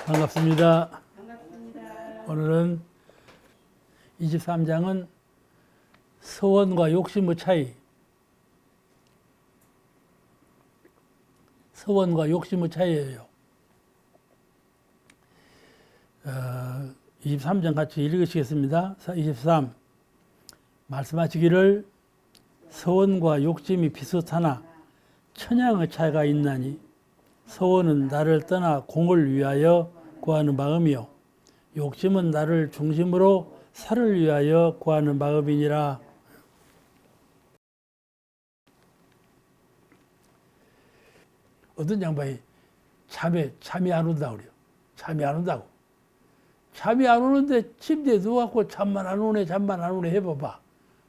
반갑습니다. 반갑습니다. 오늘은 23장은 서원과 욕심의 차이. 서원과 욕심의 차이예요. 23장 같이 읽으시겠습니다. 23. 말씀하시기를 서원과 욕심이 비슷하나 천양의 차이가 있나니 서원은 나를 떠나 공을 위하여 구하는 마음이요 욕심은 나를 중심으로 살을 위하여 구하는 마음이니라. 어떤 양반이 잠이 안 온다고 그래요. 잠이 안 온다고. 잠이 안 오는데 침대에 누워갖고 잠만 안 오네 해봐봐.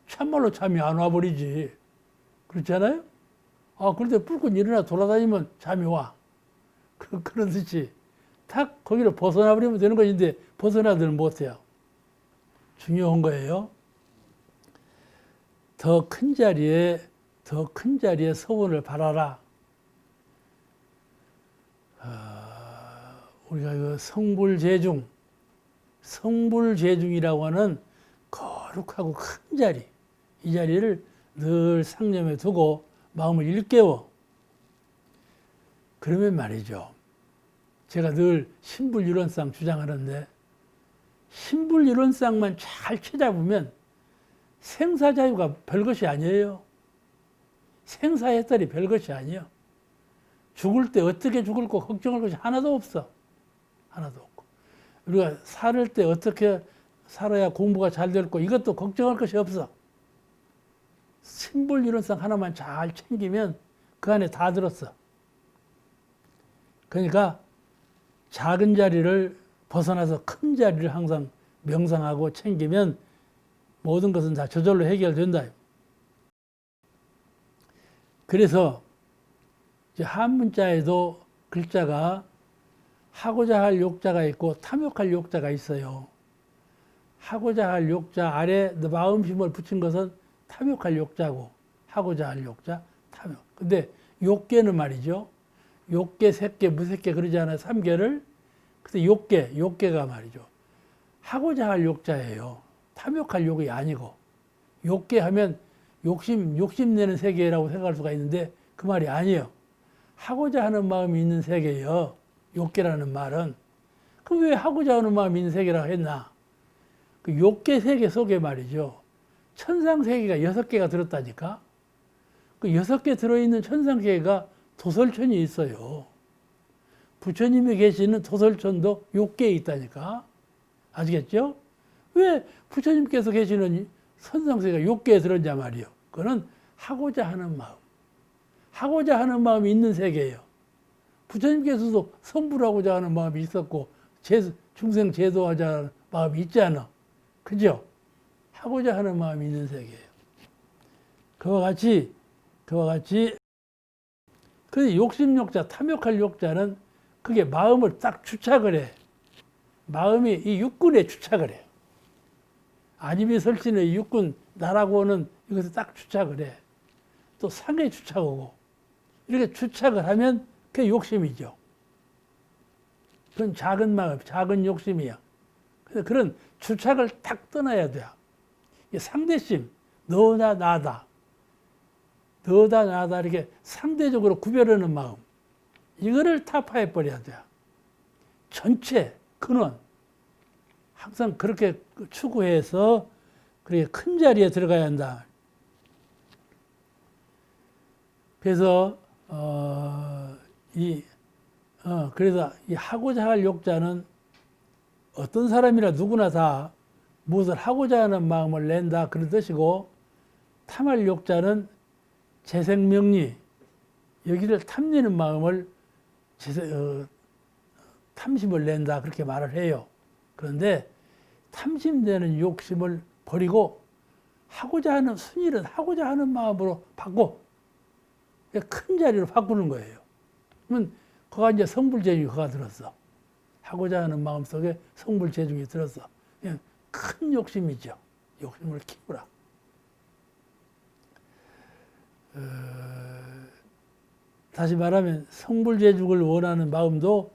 참말로 잠이 안 와버리지. 그렇잖아요? 그런데 불끈 일어나 돌아다니면 잠이 와. 그런 듯이 탁 거기로 벗어나 버리면 되는 것인데 벗어나들 못해요. 중요한 거예요. 더 큰 자리에 서원을 바라라. 우리가 그 성불재중이라고 하는 거룩하고 큰 자리, 이 자리를 늘 상념에 두고 마음을 일깨워. 그러면 말이죠. 제가 늘 신불이론상 주장하는데 신불이론상만 잘 찾아보면 생사자유가 별것이 아니에요. 생사해탈이 별것이 아니에요. 죽을 때 어떻게 죽을 거 걱정할 것이 하나도 없어. 하나도 없고. 우리가 살 때 어떻게 살아야 공부가 잘 될 거 이것도 걱정할 것이 없어. 신불이론상 하나만 잘 챙기면 그 안에 다 들었어. 그러니까 작은 자리를 벗어나서 큰 자리를 항상 명상하고 챙기면 모든 것은 다 저절로 해결된다. 그래서 한문자에도 글자가 하고자 할 욕자가 있고 탐욕할 욕자가 있어요. 하고자 할 욕자 아래 마음심을 붙인 것은 탐욕할 욕자고 하고자 할 욕자 탐욕. 근데 욕계는 말이죠. 욕계, 색계, 무색계 그러지 않아요. 3계를. 그래서 욕계가 말이죠. 하고자 할 욕자예요. 탐욕할 욕이 아니고. 욕계 하면 욕심내는 세계라고 생각할 수가 있는데 그 말이 아니에요. 하고자 하는 마음이 있는 세계예요. 욕계라는 말은. 그럼 왜 하고자 하는 마음이 있는 세계라고 했나? 그 욕계 세계 속에 말이죠. 천상 세계가 6개가 들었다니까. 그 6개 들어있는 천상 세계가 도설천이 있어요. 부처님이 계시는 도설천도 욕계에 있다니까. 아시겠죠? 왜 부처님께서 계시는 선상세계가 욕계에 들었냐 말이요. 그거는 하고자 하는 마음. 하고자 하는 마음이 있는 세계예요. 부처님께서도 성불하고자 하는 마음이 있었고 중생 제도하자 하는 마음이 있지 않아. 그죠? 하고자 하는 마음이 있는 세계예요. 그와 같이 그 욕심욕자, 탐욕할 욕자는 그게 마음을 딱 주착을 해. 마음이 이 육군에 주착을 해요. 아님이 설신의 육군, 나라고 하는 이것에 딱 주착을 해. 또 상에 주착하고. 이렇게 주착을 하면 그게 욕심이죠. 그건 작은 마음, 작은 욕심이야. 그래서 그런 주착을 딱 떠나야 돼요. 상대심, 너나 나다. 너다 나다 이렇게 상대적으로 구별하는 마음. 이거를 타파해 버려야 돼요. 전체, 근원. 항상 그렇게 추구해서 그렇게 큰 자리에 들어가야 한다. 그래서 그래서 이 하고자 할 욕자는 어떤 사람이나 누구나 다 무엇을 하고자 하는 마음을 낸다 그런 뜻이고, 탐할 욕자는 재생명리, 여기를 탐내는 마음을 탐심을 낸다 그렇게 말을 해요. 그런데 탐심되는 욕심을 버리고 하고자 하는 순일은 하고자 하는 마음으로 바꿔 큰 자리로 바꾸는 거예요. 그러면 그가 이제 성불재중이 그가 들었어. 하고자 하는 마음 속에 성불재중이 들었어. 그냥 큰 욕심이죠. 욕심을 키우라. 다시 말하면 성불재중을 원하는 마음도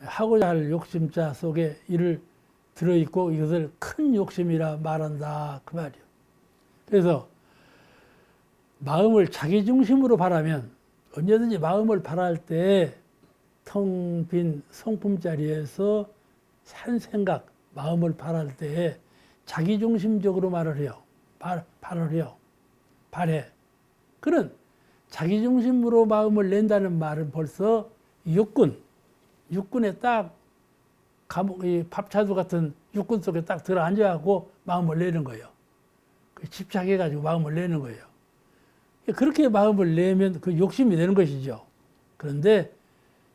하고자 할 욕심자 속에 이를 들어있고 이것을 큰 욕심이라 말한다 그 말이에요. 그래서 마음을 자기 중심으로 바라면 언제든지 마음을 바랄 때 텅 빈 성품 자리에서 산 생각, 마음을 바랄 때 자기 중심적으로 말을 해요. 발을 해요. 발해. 그런 자기 중심으로 마음을 낸다는 말은 벌써 육군에 딱 감옥, 이 밥차도 같은 육군 속에 딱 들어앉아갖고 마음을 내는 거예요. 집착해가지고 마음을 내는 거예요. 그렇게 마음을 내면 그 욕심이 되는 것이죠. 그런데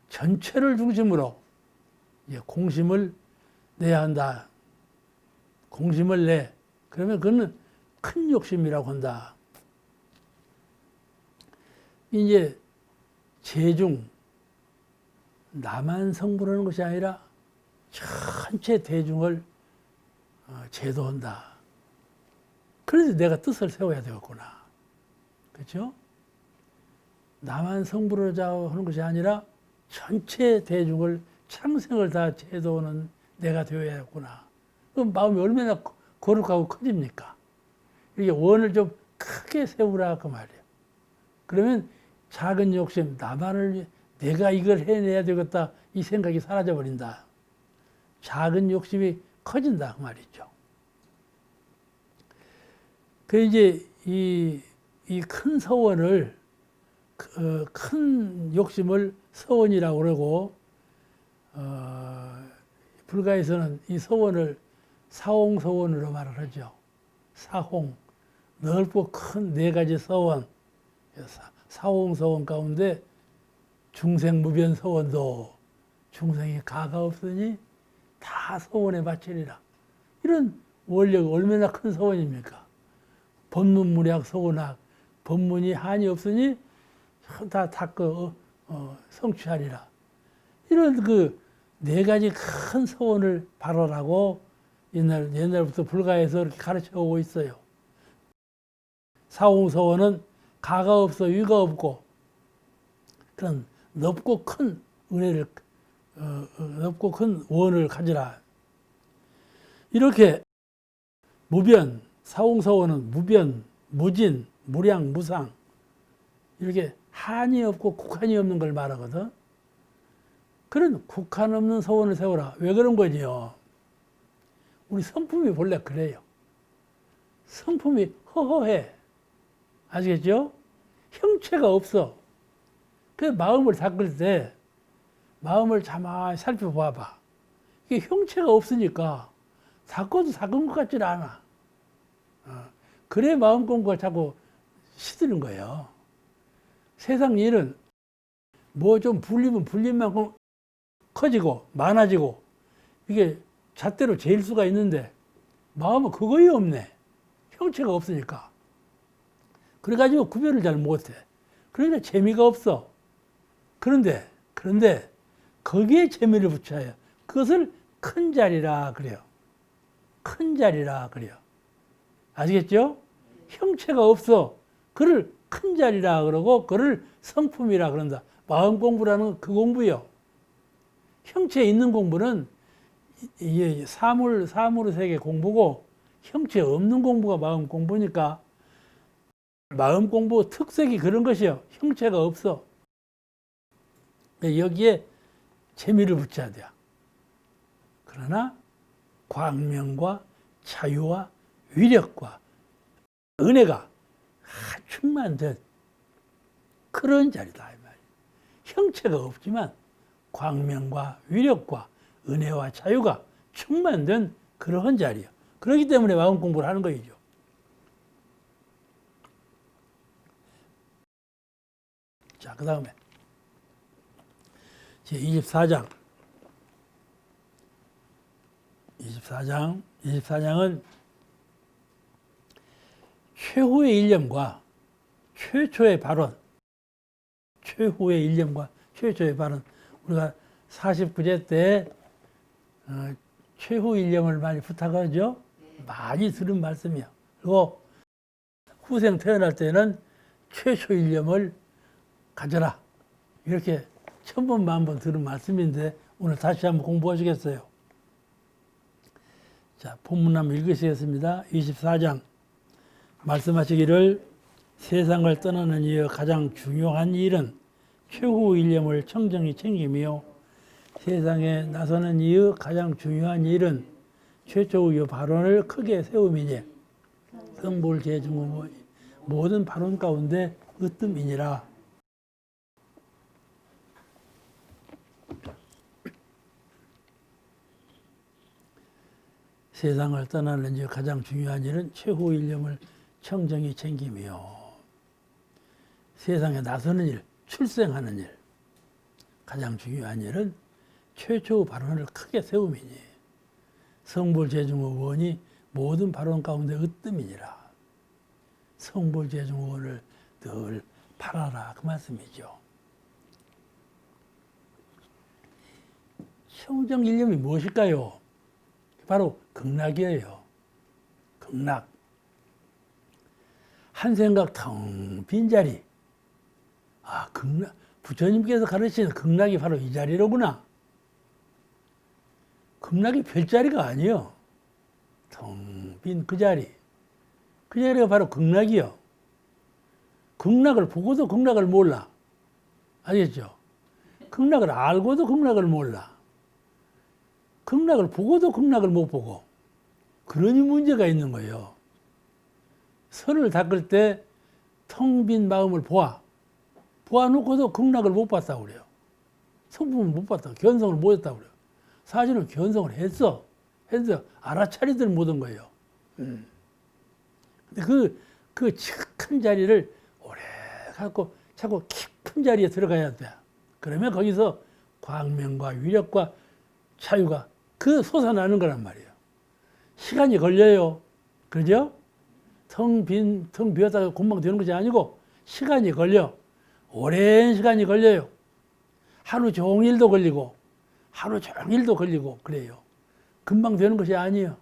전체를 중심으로 공심을 내야 한다. 공심을 내. 그러면 그거는 큰 욕심이라고 한다. 이제 재중, 나만 성불하는 것이 아니라 전체 대중을 제도한다. 그래서 내가 뜻을 세워야 되겠구나. 그렇죠? 나만 성불하자 하는 것이 아니라 전체 대중을 창생을 다 제도하는 내가 되어야겠구나. 그럼 마음이 얼마나 거룩하고 커집니까? 이렇게 원을 좀 크게 세우라 그 말이에요. 그러면 작은 욕심, 나만을 내가 이걸 해내야 되겠다 이 생각이 사라져 버린다. 작은 욕심이 커진다 그 말이죠. 그 이제 이 큰 서원을 큰 욕심을 서원이라고 그러고 불가에서는 이 서원을 사홍서원으로 말을 하죠. 사홍, 넓고 큰 네 가지 서원, 사홍서원 가운데 중생무변서원도 중생이 가가 없으니 다 서원에 바치리라. 이런 원력이 얼마나 큰 서원입니까? 법문문학 서원학, 법문이 한이 없으니 다 성취하리라. 이런 그 네 가지 큰 서원을 발언하고 옛날부터 불가에서 이렇게 가르쳐 오고 있어요. 사홍서원은 가가 없어 위가 없고 그런 넓고 큰 은혜를 넓고 큰 원을 가지라. 이렇게 무변, 사홍서원은 무변, 무진, 무량, 무상 이렇게 한이 없고 국한이 없는 걸 말하거든. 그런 국한 없는 서원을 세워라. 왜 그런 거지요? 우리 성품이 본래 그래요. 성품이 허허해. 아시겠죠? 형체가 없어. 그래서 마음을 닦을 때 마음을 가만히 살펴봐봐. 이게 형체가 없으니까 닦아도 닦은 것 같지는 않아. 그래 마음 공부가 자꾸 시드는 거예요. 세상 일은 뭐 좀 불리면 불린 만큼 커지고 많아지고 이게 잣대로 재일 수가 있는데 마음은 그거이 없네. 형체가 없으니까. 그래가지고 구별을 잘 못해. 그러니까 재미가 없어. 그런데 거기에 재미를 붙여야 해요. 그것을 큰 자리라 그래요. 큰 자리라 그래요. 아시겠죠? 형체가 없어. 그를 큰 자리라 그러고 그를 성품이라 그런다. 마음 공부라는 그 공부요. 형체에 있는 공부는 이게 사물의 세계 공부고 형체 없는 공부가 마음 공부니까 마음 공부 특색이 그런 것이요. 형체가 없어. 여기에 재미를 붙여야 돼요. 그러나 광명과 자유와 위력과 은혜가 충만된 그런 자리다 이 말이에요. 형체가 없지만 광명과 위력과 은혜와 자유가 충만된 그러한 자리예요. 그렇기 때문에 마음 공부를 하는 거이죠. 자, 그 다음에 제 24장은 최후의 일념과 최초의 발언, 최후의 일념과 최초의 발언. 우리가 49제 때 최후 일념을 많이 부탁하죠. 많이 들은 말씀이야. 그리고 후생 태어날 때는 최초 일념을 가져라. 이렇게 천번 만번 들은 말씀인데 오늘 다시 한번 공부하시겠어요? 자, 본문 한번 읽으시겠습니다. 24장 말씀하시기를 세상을 떠나는 이의 가장 중요한 일은 최후 일념을 청정히 챙기며 세상에 나서는 이의 가장 중요한 일은 최초의 발언을 크게 세움이니 성불 제중의 모든 발언 가운데 으뜸이니라. 세상을 떠나는 이의 가장 중요한 일은 최후 일념을 청정히 챙기며 세상에 나서는 일, 출생하는 일, 가장 중요한 일은 최초 발언을 크게 세움이니 성불제중의원이 모든 발언 가운데 으뜸이니라. 성불제중의원을 늘 바라라 그 말씀이죠. 청정일념이 무엇일까요? 바로 극락이에요. 극락. 한 생각 텅 빈 자리. 아, 극락. 부처님께서 가르치는 극락이 바로 이 자리로구나. 극락이 별자리가 아니요. 텅 빈 그 자리. 그 자리가 바로 극락이요. 극락을 보고도 극락을 몰라. 알겠죠? 극락을 알고도 극락을 몰라. 극락을 보고도 극락을 못 보고. 그러니 문제가 있는 거예요. 선을 닦을 때 텅 빈 마음을 보아놓고도 극락을 못 봤다고 그래요. 성품을 못 봤다고, 견성을 못 했다고 그래요. 사실은 견성을 했어. 알아차리들 못한 거예요. 근데 그 큰 자리를 오래 갖고 자꾸 깊은 자리에 들어가야 돼. 그러면 거기서 광명과 위력과 자유가 그 솟아나는 거란 말이에요. 시간이 걸려요. 그죠? 텅 비었다가 금방 되는 것이 아니고 시간이 걸려. 오랜 시간이 걸려요. 하루 종일도 걸리고 하루 종일도 걸리고 그래요. 금방 되는 것이 아니에요.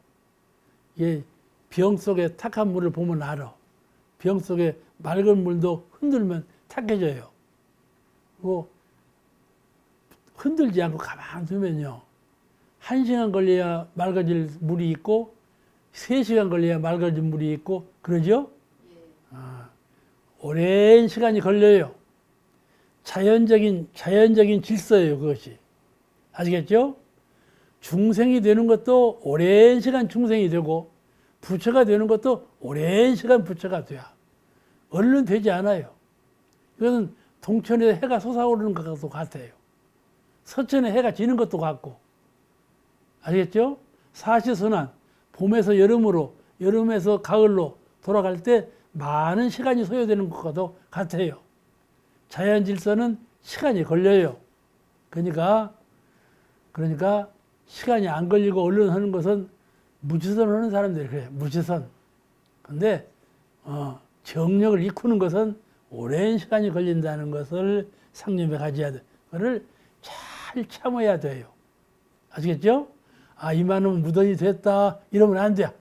예, 병 속에 탁한 물을 보면 알아. 병 속에 맑은 물도 흔들면 탁해져요. 뭐 흔들지 않고 가만히 두면요. 1시간 걸려야 맑아질 물이 있고 3시간 걸려야 맑아진 물이 있고 그러죠? 아, 오랜 시간이 걸려요. 자연적인 질서예요, 그것이. 아시겠죠? 중생이 되는 것도 오랜 시간 중생이 되고 부처가 되는 것도 오랜 시간 부처가 돼야. 얼른 되지 않아요. 이것은 동천에 해가 솟아오르는 것과도 같아요. 서천에 해가 지는 것도 같고. 아시겠죠? 사시선환, 봄에서 여름으로, 여름에서 가을로 돌아갈 때 많은 시간이 소요되는 것과도 같아요. 자연 질서는 시간이 걸려요. 그러니까 시간이 안 걸리고 얼른 하는 것은 무지선 하는 사람들이 그래요. 무지선. 근데 정력을 이꾸는 것은 오랜 시간이 걸린다는 것을 상념에 가져야 돼. 그거를 잘 참아야 돼요. 아시겠죠? 아, 이만하면 무던이 됐다. 이러면 안 돼.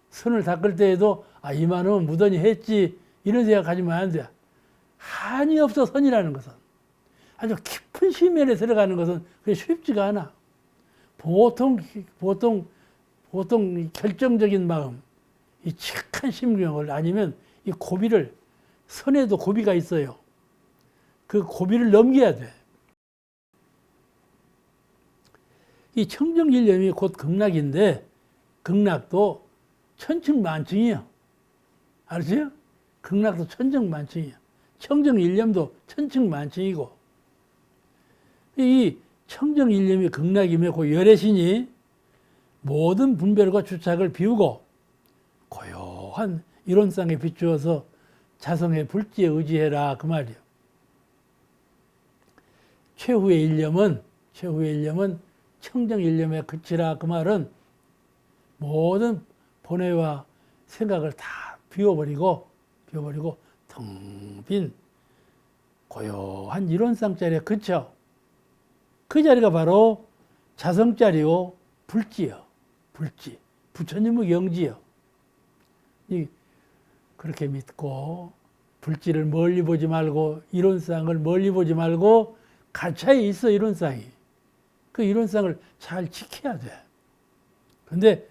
선을 닦을 때에도 아, 이만하면 무던이 했지. 이런 생각 가지면 안 돼. 한이 없어 선이라는 것은. 아주 깊은 심연에 들어가는 것은 그게 쉽지가 않아. 보통 결정적인 마음, 이 착한 심경을 아니면 이 고비를, 선에도 고비가 있어요. 그 고비를 넘겨야 돼. 이 청정일념이 곧 극락인데, 극락도 천층만층이요. 알았어요? 극락도 천층만층이요. 청정일념도 천층만층이고, 이 청정일념이 극락이며 그 열애신이 모든 분별과 주착을 비우고 고요한 이론상에 비추어서 자성의 불지에 의지해라 그 말이에요. 최후의 일념은 청정일념에 그치라 그 말은 모든 본회와 생각을 다 비워버리고 텅 빈 고요한 이론상 자리에 그쳐. 그 자리가 바로 자성자리요 불지요. 불지. 부처님의 영지요. 그렇게 믿고 불지를 멀리 보지 말고 이론상을 멀리 보지 말고 가차에 있어 이론상이. 그 이론상을 잘 지켜야 돼. 근데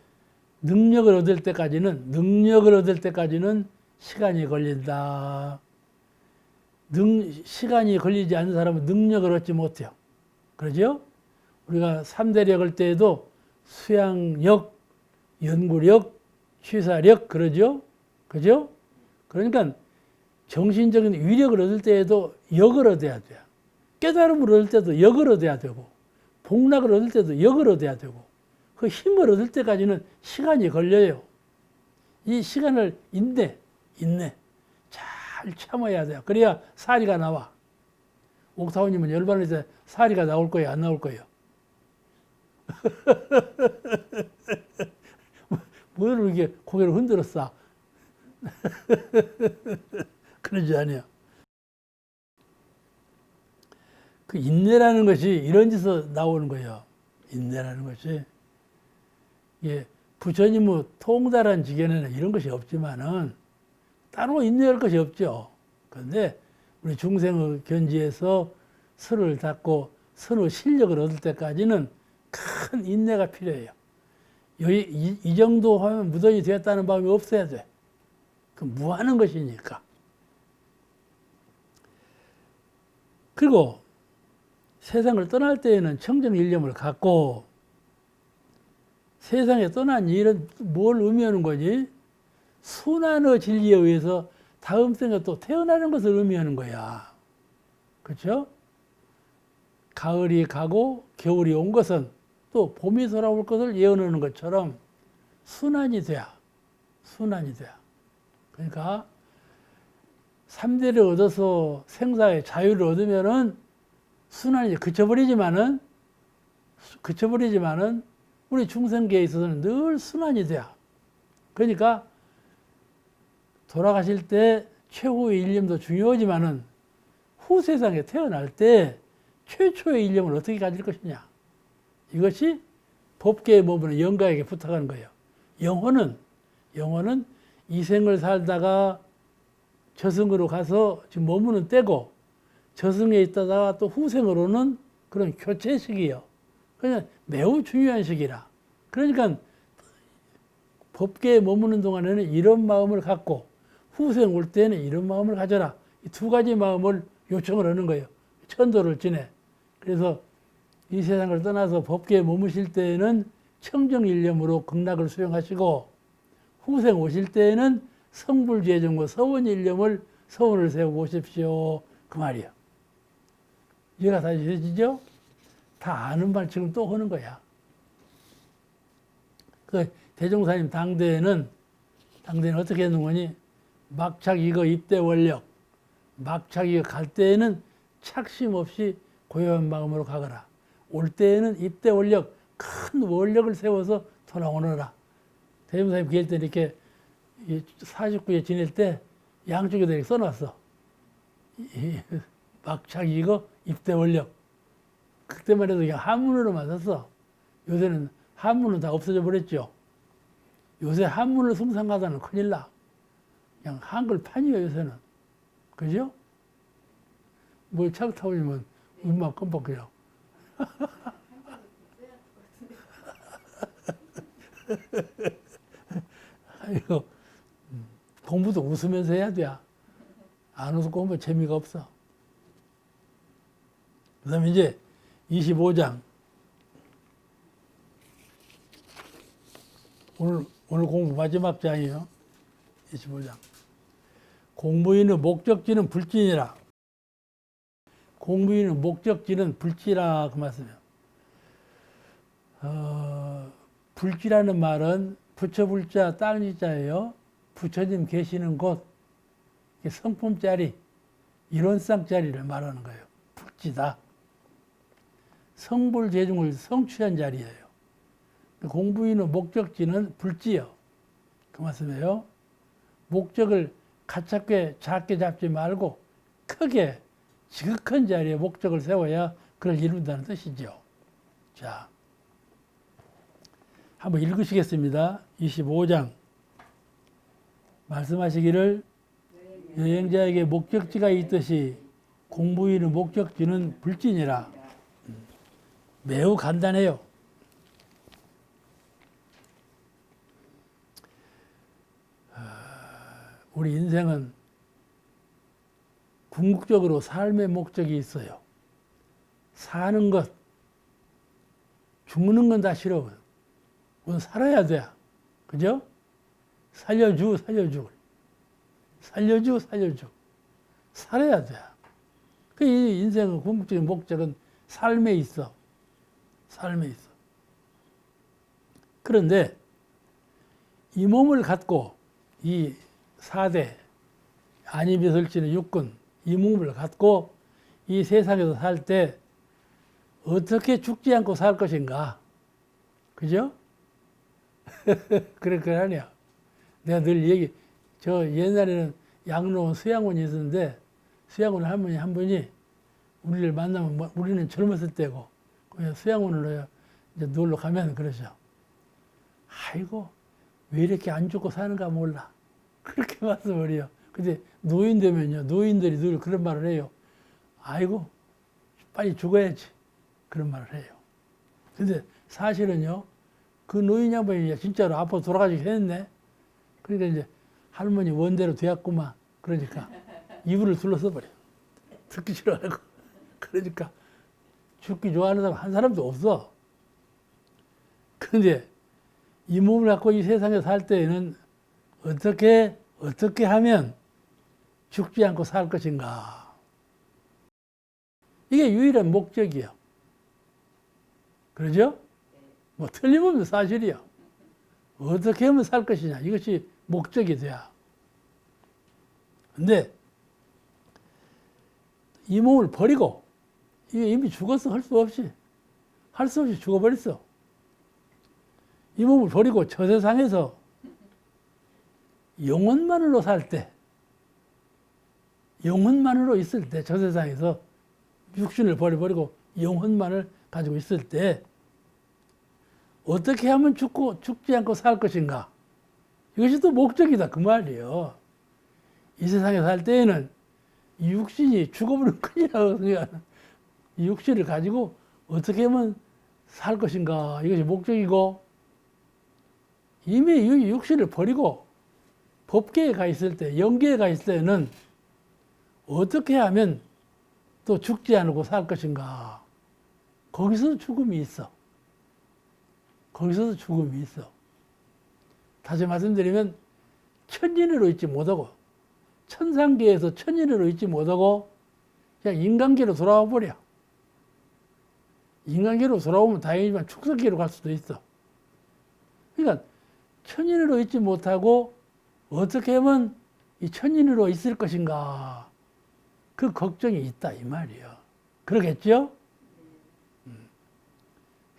능력을 얻을 때까지는 시간이 걸린다. 시간이 걸리지 않는 사람은 능력을 얻지 못해요. 그러죠? 우리가 3대력을 때에도 수양력, 연구력, 취사력 그러죠? 그죠? 그러니까 정신적인 위력을 얻을 때에도 역을 얻어야 돼요. 깨달음을 얻을 때도 역을 얻어야 되고, 복락을 얻을 때도 역을 얻어야 되고, 그 힘을 얻을 때까지는 시간이 걸려요. 이 시간을 인내 잘 참아야 돼요. 그래야 사리가 나와. 옥타오님은 열반을 때 사리가 나올 거예요, 안 나올 거예요? 뭘 이렇게 고개를 흔들었어? 그러지 않아요. 그 인내라는 것이 이런 데서 나오는 거예요. 인내라는 것이. 예, 부처님의 통달한 지견에는 이런 것이 없지만은 따로 인내할 것이 없죠. 그런데 우리 중생의 견지에서 선을 닦고 선의 실력을 얻을 때까지는 큰 인내가 필요해요. 이 정도 하면 무던이 되었다는 마음이 없어야 돼. 그 무하는 것이니까. 그리고 세상을 떠날 때에는 청정일념을 갖고 세상에 떠난 일은 뭘 의미하는 거지? 순환의 진리에 의해서 다음 생에 또 태어나는 것을 의미하는 거야. 그렇죠? 가을이 가고 겨울이 온 것은 또 봄이 돌아올 것을 예언하는 것처럼 순환이 돼야. 그러니까 3대를 얻어서 생사의 자유를 얻으면은 순환이 그쳐버리지만은 우리 중생계에 있어서는 늘 순환이 돼야. 그러니까 돌아가실 때 최후의 일념도 중요하지만은 후 세상에 태어날 때 최초의 일념을 어떻게 가질 것이냐. 이것이 법계에 머무는 영가에게 부탁하는 거예요. 영혼은 이 생을 살다가 저승으로 가서 지금 머무는 때고 저승에 있다가 또 후생으로는 그런 교체 시기예요. 그냥 매우 중요한 시기라. 그러니까 법계에 머무는 동안에는 이런 마음을 갖고 후생 올 때는 이런 마음을 가져라. 이 두 가지 마음을 요청을 하는 거예요. 천도를 지내. 그래서 이 세상을 떠나서 법계에 머무실 때에는 청정일념으로 극락을 수행하시고 후생 오실 때에는 성불재정과 서원일념을 서원을 세우고 오십시오. 그 말이야. 이해가 다 되시죠? 다 아는 말 지금 또 하는 거야. 그 대종사님 당대에는 어떻게 했는 거니? 막착 이거 입대 원력. 막착 이거 갈 때에는 착심 없이 고요한 마음으로 가거라. 올 때에는 입대 원력, 큰 원력을 세워서 돌아오너라. 대종사님 기할 때 이렇게 49에 지낼 때 양쪽에다 이렇게 써놨어. 막착 이거 입대 원력. 그때만 해도 그냥 한문으로만 썼어. 요새는 한문은 다 없어져 버렸죠. 요새 한문을 숭상하다는 큰일 나. 그냥 한글판이에요, 요새는. 그죠? 뭘 차고 타오면 음악 껌뻑해요. 아이고, 공부도 웃으면서 해야 돼. 안 웃고 하면 재미가 없어. 그 다음에 이제 25장. 오늘 공부 마지막 장이에요. 25장. 공부인의 목적지는 불진이라. 공부인의 목적지는 불지라 그 말씀이에요. 불지라는 말은 부처불자 땅지자예요. 부처님 계시는 곳, 성품자리, 이론상자리를 말하는 거예요. 불지다. 성불재중을 성취한 자리예요. 공부인의 목적지는 불지요. 그 말씀이에요. 목적을 가깝게 작게 잡지 말고 크게 지극한 자리에 목적을 세워야 그걸 이룬다는 뜻이죠. 자, 한번 읽으시겠습니다. 25장. 말씀하시기를 여행자에게 목적지가 있듯이 공부인의 목적지는 불진이라. 매우 간단해요. 우리 인생은 궁극적으로 삶의 목적이 있어요. 사는 것, 죽는 건 다 싫어. 그건 살아야 돼. 그죠? 살려주. 살아야 돼. 그 인생의 궁극적인 목적은 삶에 있어. 그런데 이 몸을 갖고 이 4대 안이비설진의 육군 이 몸을 갖고 이 세상에서 살 때 어떻게 죽지 않고 살 것인가? 그죠? 그럴 거 아니야. 내가 늘 저 옛날에는 양로원 수양원이 있었는데 수양원 할머니 한 분이 우리를 만나면 우리는 젊었을 때고 그냥 수양원으로 이제 놀러 가면 그러죠. 아이고 왜 이렇게 안 죽고 사는가 몰라. 그렇게 말씀을 해요. 근데 노인 되면요 노인들이 늘 그런 말을 해요. 아이고 빨리 죽어야지. 그런 말을 해요. 근데 사실은요 그 노인 양반이 진짜로 앞으로 돌아가시게 했네. 그러니까 이제 할머니 원대로 되었구만. 그러니까 이불을 둘러서 버려. 듣기 싫어하고. 그러니까 죽기 좋아하는 사람 한 사람도 없어. 그런데 이 몸을 갖고 이 세상에 살 때에는 어떻게 하면 죽지 않고 살 것인가. 이게 유일한 목적이야. 그러죠? 뭐 틀림없는 사실이야. 어떻게 하면 살 것이냐. 이것이 목적이 돼야. 근데 이 몸을 버리고 이게 이미 죽었어. 할 수 없이 죽어버렸어. 이 몸을 버리고 저 세상에서 영혼만으로 살 때, 영혼만으로 있을 때, 저 세상에서 육신을 버리고 영혼만을 가지고 있을 때 어떻게 하면 죽지 않고 살 것인가? 이것이 또 목적이다 그 말이에요. 이 세상에 살 때에는 이 육신이 죽어버리면 큰일이라고 생각하는 이 육신을 가지고 어떻게 하면 살 것인가? 이것이 목적이고 이미 이 육신을 버리고 법계에 가 있을 때, 영계에 가 있을 때는 어떻게 하면 또 죽지 않고 살 것인가? 거기서도 죽음이 있어. 다시 말씀드리면 천인으로 있지 못하고 천상계에서 천인으로 있지 못하고 그냥 인간계로 돌아와 버려. 인간계로 돌아오면 다행이지만 축생계로 갈 수도 있어. 그러니까 천인으로 있지 못하고 어떻게 하면 이 천인으로 있을 것인가 그 걱정이 있다 이 말이에요. 그러겠죠?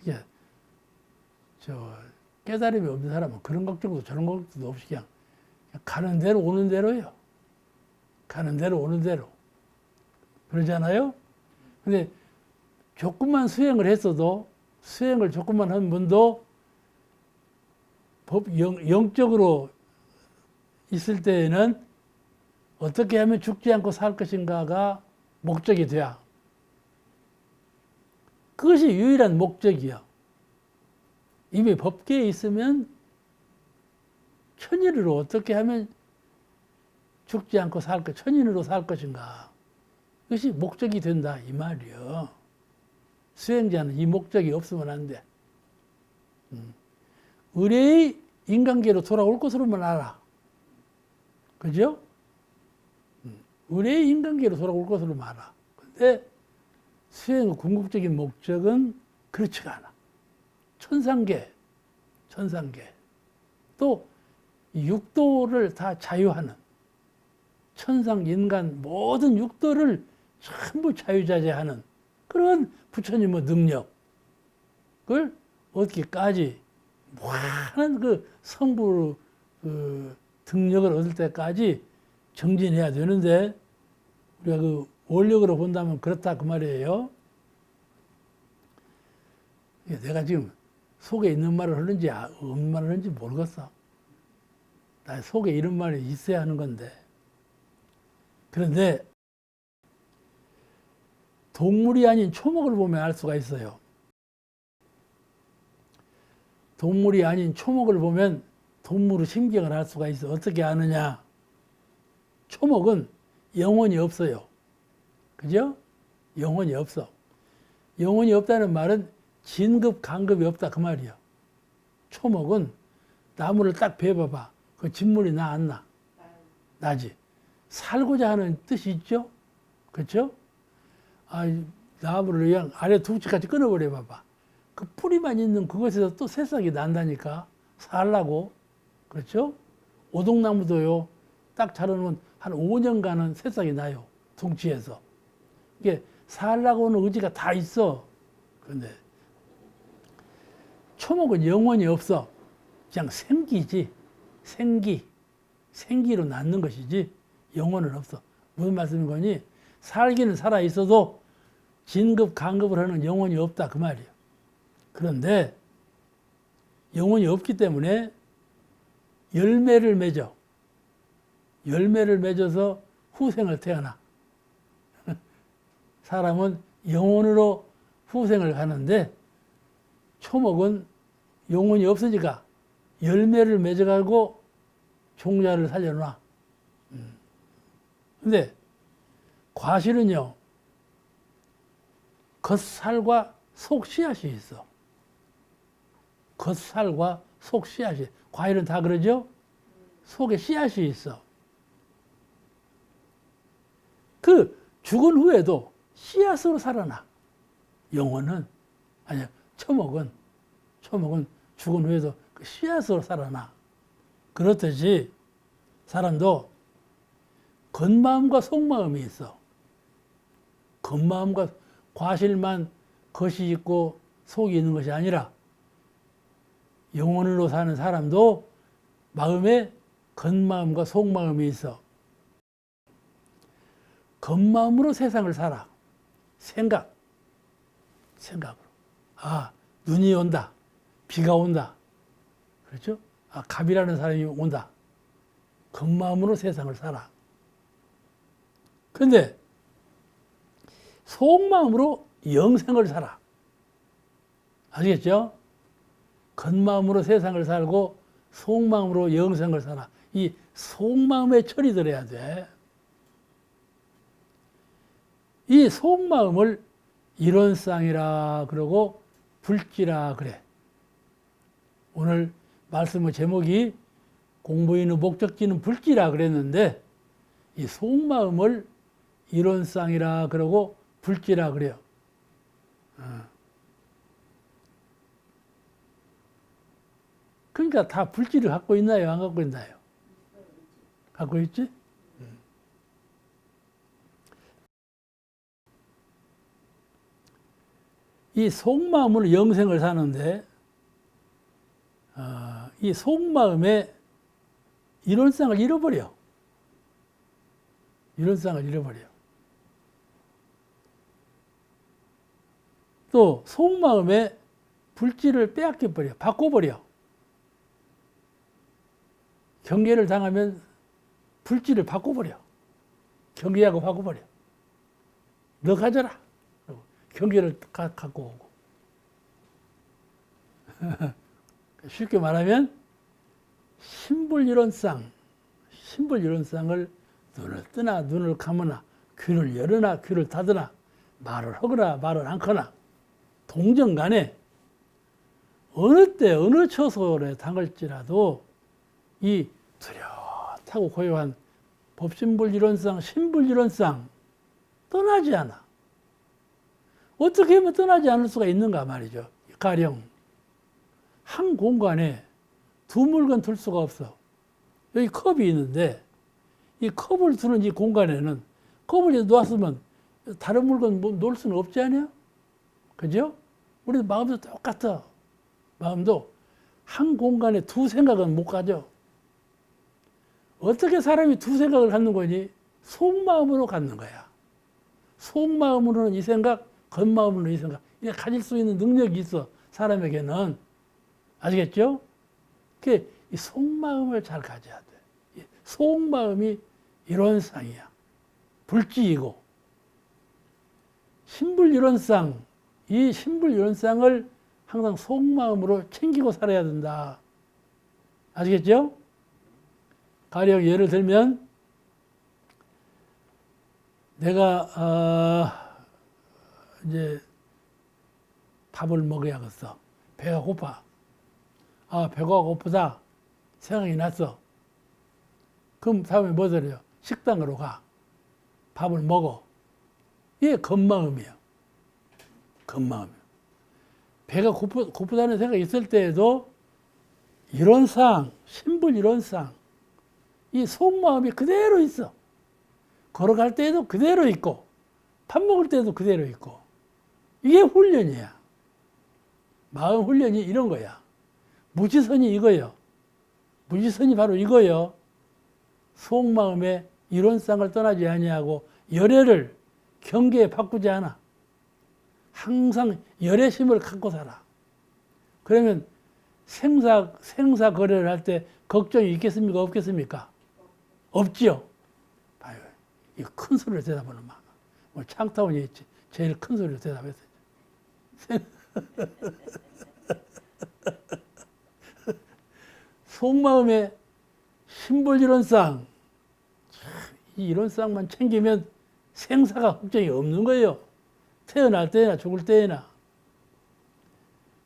이게 깨달음이 없는 사람은 그런 걱정도 저런 걱정도 없이 그냥 가는 대로 오는 대로예요. 가는 대로 오는 대로. 그러잖아요? 근데 조금만 수행을 했어도 수행을 조금만 한 분도 영적으로 있을 때에는 어떻게 하면 죽지 않고 살 것인가가 목적이 돼야. 그것이 유일한 목적이야. 이미 법계에 있으면 천인으로 어떻게 하면 죽지 않고 천인으로 살 것인가. 그것이 목적이 된다 이 말이요. 수행자는 이 목적이 없으면 안 돼. 의뢰의 인간계로 돌아올 것으로만 알아. 그죠? 의뢰의 인간계로 돌아올 것으로만 알아. 근데 수행의 궁극적인 목적은 그렇지가 않아. 천상계. 또 육도를 다 자유하는 천상, 인간 모든 육도를 전부 자유자재하는 그런 부처님의 능력을 얻기까지 많은 그 성부 등력을 얻을 때까지 정진해야 되는데 우리가 그 원력으로 본다면 그렇다 그 말이에요. 내가 지금 속에 있는 말을 하는지 없는 말을 하는지 모르겠어. 나 속에 이런 말이 있어야 하는 건데. 그런데 동물이 아닌 초목을 보면 알 수가 있어요. 동물이 아닌 초목을 보면 동물의 심경을 알 수가 있어. 어떻게 아느냐? 초목은 영혼이 없어요. 그죠? 영혼이 없어. 영혼이 없다는 말은 진급, 간급이 없다 그 말이야. 초목은 나무를 딱 베어봐봐. 그 진물이 나 안 나? 나지. 살고자 하는 뜻이 있죠? 그렇죠? 아, 나무를 그냥 아래 둥치까지 끊어버려 봐봐. 그 뿌리만 있는 그것에서 또 새싹이 난다니까. 살라고. 그렇죠? 오동나무도요. 딱 자라놓으면 한 5년간은 새싹이 나요. 둥치에서. 이게 살라고 하는 의지가 다 있어. 근데 초목은 영혼이 없어. 그냥 생기지. 생기로 낳는 것이지 영혼은 없어. 무슨 말씀인 거니? 살기는 살아 있어도 진급, 간급을 하는 영혼이 없다 그 말이에요. 그런데 영혼이 없기 때문에 열매를 맺어. 열매를 맺어서 후생을 태어나. 사람은 영혼으로 후생을 가는데 초목은 영혼이 없으니까 열매를 맺어가고 종자를 살려놔. 근데 과실은요, 겉살과 속씨앗이 있어. 겉살과 속씨앗이. 과일은 다 그러죠? 속에 씨앗이 있어. 그 죽은 후에도 씨앗으로 살아나. 영혼은, 아니야, 초목은 죽은 후에도 그 씨앗으로 살아나. 그렇듯이 사람도 겉마음과 속마음이 있어. 겉마음과 과실만 겉이 있고 속이 있는 것이 아니라 영혼으로 사는 사람도 마음에 겉마음과 속마음이 있어. 겉마음으로 세상을 살아. 생각으로. 아, 눈이 온다. 비가 온다. 그렇죠? 아, 갑이라는 사람이 온다. 겉마음으로 세상을 살아. 근데 속마음으로 영생을 살아. 아시겠죠? 겉마음으로 세상을 살고 속마음으로 영생을 살아. 이 속마음에 철이 들어야 돼. 이 속마음을 이론상이라 그러고 불지라 그래. 오늘 말씀의 제목이 공부인의 목적지는 불지라 그랬는데 이 속마음을 이론상이라 그러고 불지라 그래요. 그러니까 다 불지를 갖고 있나요? 안 갖고 있나요? 갖고 있지? 이 속마음으로 영생을 사는데 이 속마음의 이론상을 잃어버려. 이론상을 잃어버려. 또 속마음의 불지를 빼앗겨버려. 바꿔버려. 경계를 당하면 불지를 바꿔버려. 경계하고 바꿔버려. 너 가져라. 경계를 갖고 오고. 쉽게 말하면 신불이론상을 눈을 뜨나 눈을 감으나 귀를 열으나 귀를 닫으나 말을 하거나 말을 않거나 동정간에 어느 때 어느 처소에 당할지라도 이 뚜렷하고 고요한 법신불이론상, 신불이론상 떠나지 않아. 어떻게 하면 떠나지 않을 수가 있는가 말이죠. 가령 한 공간에 두 물건 둘 수가 없어. 여기 컵이 있는데 이 컵을 두는 이 공간에는 컵을 놓았으면 다른 물건 놓을 수는 없지 않아요? 그죠? 우리 마음도 똑같아. 마음도 한 공간에 두 생각은 못 가져. 어떻게 사람이 두 생각을 갖는 거니? 속마음으로 갖는 거야. 속마음으로는 이 생각, 겉마음으로는 이 생각. 이게 가질 수 있는 능력이 있어. 사람에게는. 아시겠죠? 그 이 속마음을 잘 가져야 돼. 속마음이 이론상이야. 불지이고. 신불이론상, 이 신불이론상을 항상 속마음으로 챙기고 살아야 된다. 아시겠죠? 가령 예를 들면 내가 이제 밥을 먹어야겠어. 배가 고파. 배가 고프다 생각이 났어. 그럼 다음에 뭐 들어요? 식당으로 가. 밥을 먹어. 이게 겉마음이에요. 겉마음이에요. 배가 고프다는 생각이 있을 때에도 이론상, 신불 이론상 이 속마음이 그대로 있어. 걸어갈 때에도 그대로 있고 밥 먹을 때도 그대로 있고 이게 훈련이야. 마음 훈련이 이런 거야. 무지선이 이거요. 무지선이 바로 이거요. 속마음의 이론상을 떠나지 아니하고 열애를 경계에 바꾸지 않아. 항상 열애심을 갖고 살아. 그러면 생사 거래를 할 때 걱정이 있겠습니까? 없겠습니까? 없지요. 봐요. 이 큰 소리로 대답하는 말. 오늘 창타원이 제일 큰 소리로 대답했어요. 속마음의 신불이론상, 이 이론상만 챙기면 생사가 걱정이 없는 거예요. 태어날 때나 죽을 때나.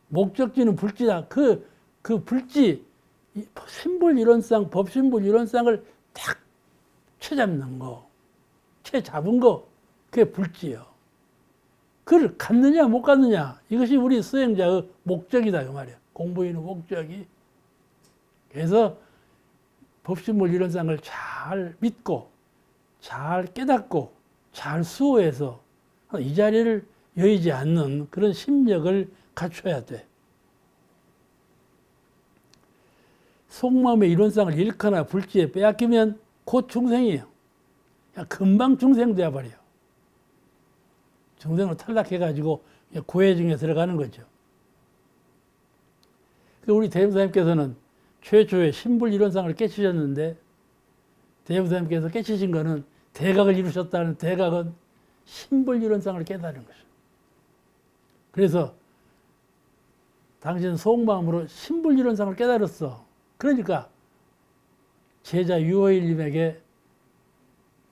목적지는 불지다. 그 불지, 신불 이론상, 법신불 이론상을 딱 채잡는 거, 채잡은 거, 그게 불지요. 그걸 갖느냐, 못 갖느냐, 이것이 우리 수행자의 목적이다, 그 말이야. 공부인의 목적이. 그래서 법신불 이론상을 잘 믿고, 잘 깨닫고, 잘 수호해서 이 자리를 여의지 않는 그런 심력을 갖춰야 돼. 속마음의 이론상을 잃거나 불지에 빼앗기면 곧 중생이에요. 그냥 금방 중생 되어버려. 중생으로 탈락해가지고 고해중에 들어가는 거죠. 우리 대부사님께서는 최초의 신불 이론상을 깨치셨는데 대부사님께서 깨치신 거는 대각을 이루셨다는 대각은 신불 이론상을 깨달은 것이죠. 그래서 당신은 속마음으로 신불 이론상을 깨달았어. 그러니까 제자 유호일님에게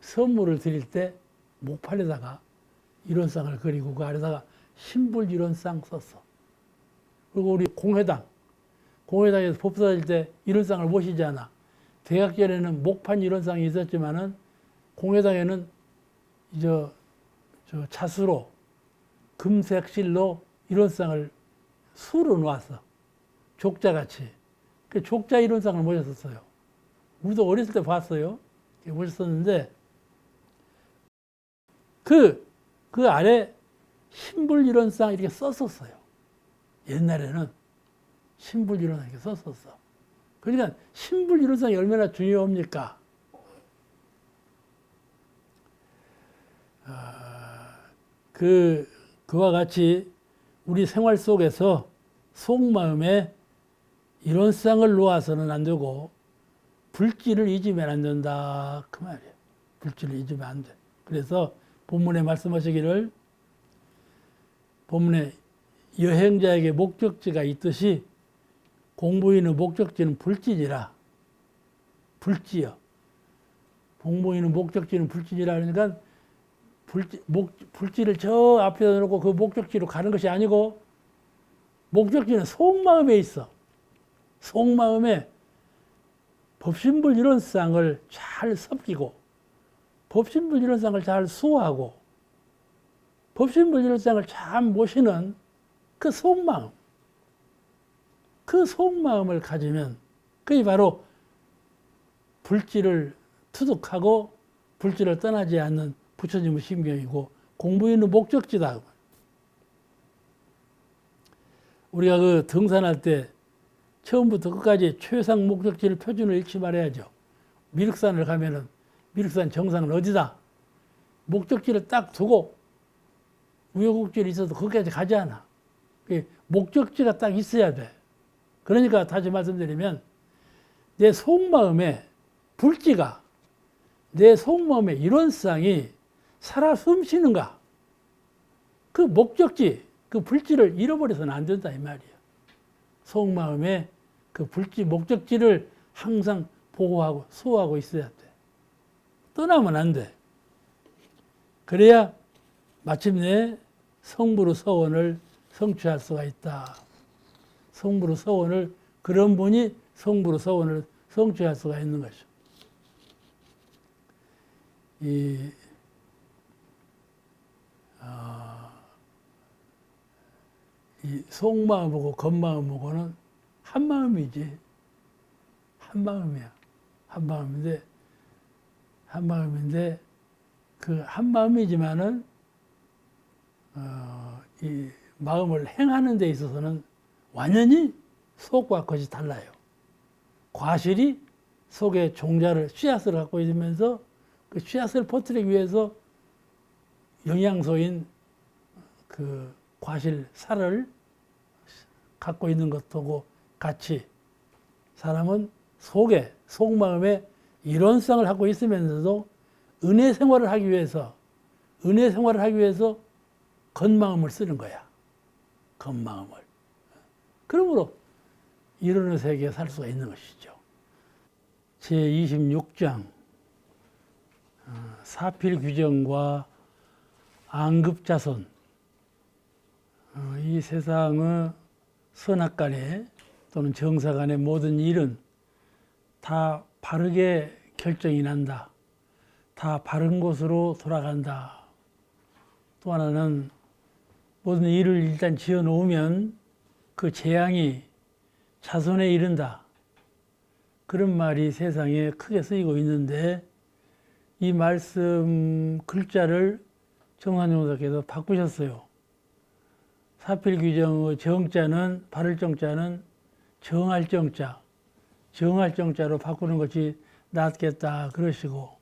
선물을 드릴 때 목판에다가 이론상을 그리고 그 아래다가 신불 이론상 썼어. 그리고 우리 공회당에서 법사질 때 이론상을 모시지 않아. 대학전에는 목판 이론상이 있었지만은 공회당에는 저 자수로 금색실로 이론상을 수로 놓았어. 족자같이. 그 족자 이론상을 모셨었어요. 우리도 어렸을 때 봤어요. 모셨었는데 그 아래 신불 이론상 이렇게 썼었어요. 옛날에는 신불 이론상 이렇게 썼었어. 그러니까 신불 이론상이 얼마나 중요합니까? 그와 같이 우리 생활 속에서 속마음에 이론상을 놓아서는 안 되고 불지를 잊으면 안 된다. 그 말이에요. 불지를 잊으면 안 돼. 그래서 본문에 말씀하시기를 본문에 여행자에게 목적지가 있듯이 공부인의 목적지는 불지니라. 불지요. 공부인의 목적지는 불지니라. 그러니까 불지를 저 앞에다 놓고 그 목적지로 가는 것이 아니고 목적지는 속마음에 있어. 속마음에 법신불 이론상을 잘 섭기고 법신불 이론상을 잘 수호하고 법신불 이론상을 잘 모시는 그 속마음, 그 속마음을 가지면 그게 바로 불지를 투득하고 불지를 떠나지 않는 부처님의 심경이고 공부인의 목적지다. 우리가 그 등산할 때 처음부터 끝까지 최상 목적지를 표준을 잃지 말아야죠. 미륵산을 가면은 미륵산 정상은 어디다? 목적지를 딱 두고 우여곡절이 있어도 거기까지 가지 않아. 목적지가 딱 있어야 돼. 그러니까 다시 말씀드리면 내 속마음에 불지가 내 속마음의 이론상이 살아 숨쉬는가? 그 목적지, 그 불지를 잃어버려서는 안 된다 이 말이에요. 속마음에 그 불지 목적지를 항상 보호하고 수호하고 있어야 돼. 떠나면 안 돼. 그래야 마침내 성부로 서원을 성취할 수가 있다. 성부로 서원을, 그런 분이 성부로 서원을 성취할 수가 있는 것이죠. 이 속마음하고 겉마음하고는 한 마음이지. 한 마음이야. 한 마음인데 그 한 마음이지만은 이 마음을 행하는 데 있어서는 완전히 속과 겉이 달라요. 과실이 속에 종자를, 씨앗을 갖고 있으면서 그 씨앗을 퍼뜨리기 위해서 영양소인 그 과실, 살을 갖고 있는 것하고 같이 사람은 속에, 속마음에 이론성을 갖고 있으면서도 은혜 생활을 하기 위해서 겉마음을 쓰는 거야. 겉마음을. 그러므로 이론의 세계에 살 수가 있는 것이죠. 제26장 사필규정과 안급자손. 이 세상의 선악간에 또는 정사간의 모든 일은 다 바르게 결정이 난다. 다 바른 곳으로 돌아간다. 또 하나는 모든 일을 일단 지어 놓으면 그 재앙이 자손에 이른다. 그런 말이 세상에 크게 쓰이고 있는데 이 말씀 글자를 정산용사께서 바꾸셨어요. 사필규정의 정자는, 바를 정자는 정할 정자, 정할 정자로 바꾸는 것이 낫겠다 그러시고,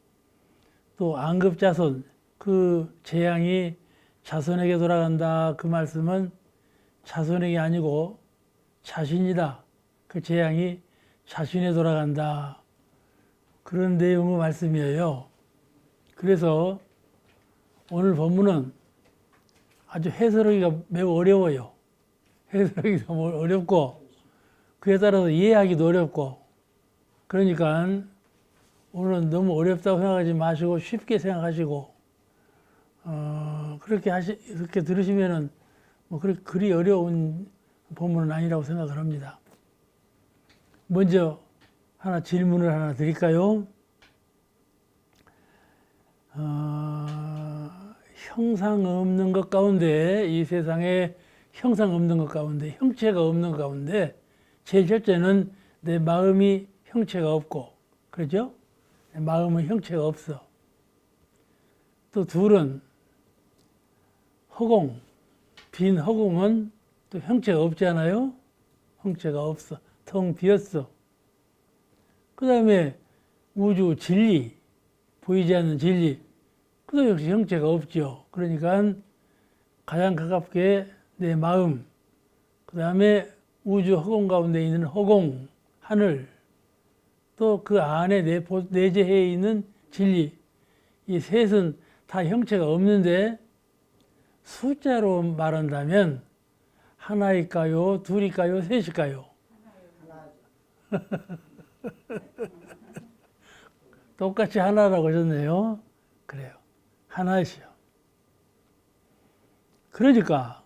또 안급자손, 그 재앙이 자손에게 돌아간다 그 말씀은 자손에게 아니고 자신이다. 그 재앙이 자신에 돌아간다. 그런 내용의 말씀이에요. 그래서 오늘 본문은 아주 해설하기가 매우 어려워요. 해설하기가 어렵고 그에 따라서 이해하기도 어렵고, 그러니까 오늘은 너무 어렵다고 생각하지 마시고 쉽게 생각하시고 그렇게 들으시면은 뭐 그리 어려운 본문은 아니라고 생각을 합니다. 먼저 질문을 하나 드릴까요? 형상 없는 것 가운데, 이 세상에 형상 없는 것 가운데, 형체가 없는 것 가운데 제일 첫째는 내 마음이 형체가 없고, 그렇죠? 내 마음은 형체가 없어. 또 둘은 허공, 빈 허공은 또 형체가 없잖아요. 형체가 없어. 텅 비었어. 그 다음에 우주 진리, 보이지 않는 진리, 그도 역시 형체가 없죠. 그러니까 가장 가깝게 내 마음, 그 다음에 우주 허공 가운데 있는 허공, 하늘, 또 그 안에 내재해 있는 진리, 이 셋은 다 형체가 없는데 숫자로 말한다면 하나일까요? 둘일까요? 셋일까요? 똑같이 하나라고 하셨네요. 그래요. 하나이시요. 그러니까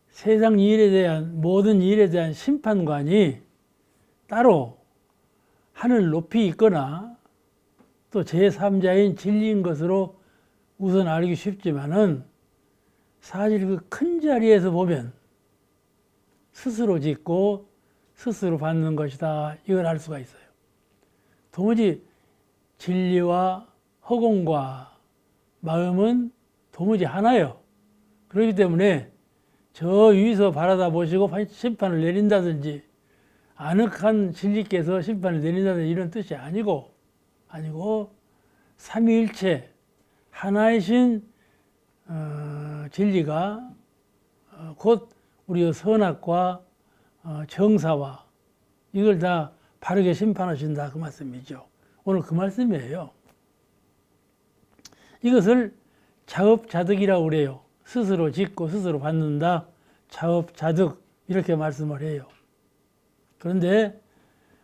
세상 일에 대한, 모든 일에 대한 심판관이 따로 하늘 높이 있거나 또 제3자인 진리인 것으로 우선 알기 쉽지만은 사실 그 큰 자리에서 보면 스스로 짓고 스스로 받는 것이다. 이걸 알 수가 있어요. 도무지 진리와 허공과 마음은 도무지 하나요. 그렇기 때문에 저 위에서 바라다 보시고 심판을 내린다든지 아늑한 진리께서 심판을 내린다든지 이런 뜻이 아니고 삼위일체 하나이신 진리가 곧 우리의 선악과 정사와 이걸 다 바르게 심판하신다 그 말씀이죠. 오늘 그 말씀이에요. 이것을 자업자득이라고 그래요. 스스로 짓고 스스로 받는다. 자업자득 이렇게 말씀을 해요. 그런데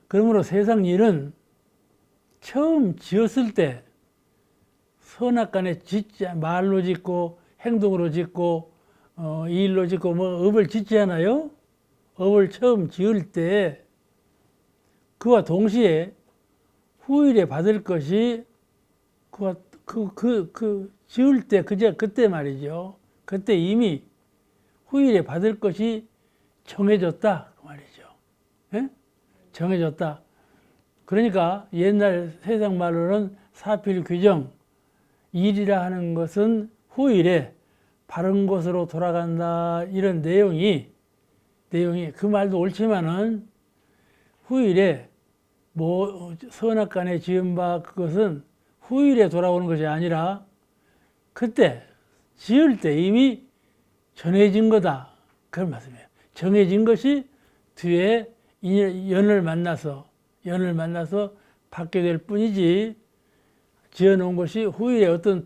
그러므로 세상 일은 처음 지었을 때 선악간에 짓지, 말로 짓고 행동으로 짓고 일로 짓고 뭐 업을 짓지 않아요? 업을 처음 지을 때 그와 동시에 후일에 받을 것이 지을 때 그때 말이죠. 그때 이미 후일에 받을 것이 정해졌다 그 말이죠. 예? 정해졌다. 그러니까 옛날 세상 말로는 사필 규정, 일이라 하는 것은 후일에 바른 곳으로 돌아간다 이런 내용이 그 말도 옳지만은 후일에 뭐 선악간에 지은 바 그것은 후일에 돌아오는 것이 아니라 그때 지을 때 이미 정해진 거다 그런 말씀이에요. 정해진 것이 뒤에 연을 만나서 받게 될 뿐이지 지어놓은 것이 후일에 어떤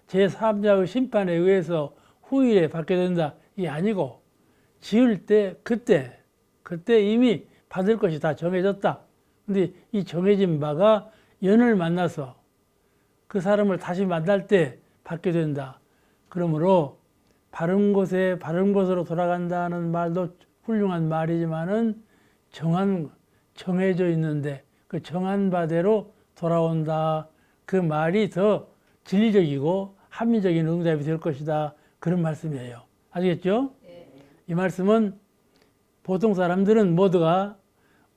제3자의 심판에 의해서 후일에 받게 된다 이게 아니고 지을 때 그때 이미 받을 것이 다 정해졌다. 근데 이 정해진 바가 연을 만나서 그 사람을 다시 만날 때 받게 된다. 그러므로 바른 곳으로 돌아간다는 말도 훌륭한 말이지만은 정해져 있는데 그 정한 바대로 돌아온다. 그 말이 더 진리적이고 합리적인 응답이 될 것이다. 그런 말씀이에요. 아시겠죠? 이 말씀은 보통 사람들은 모두가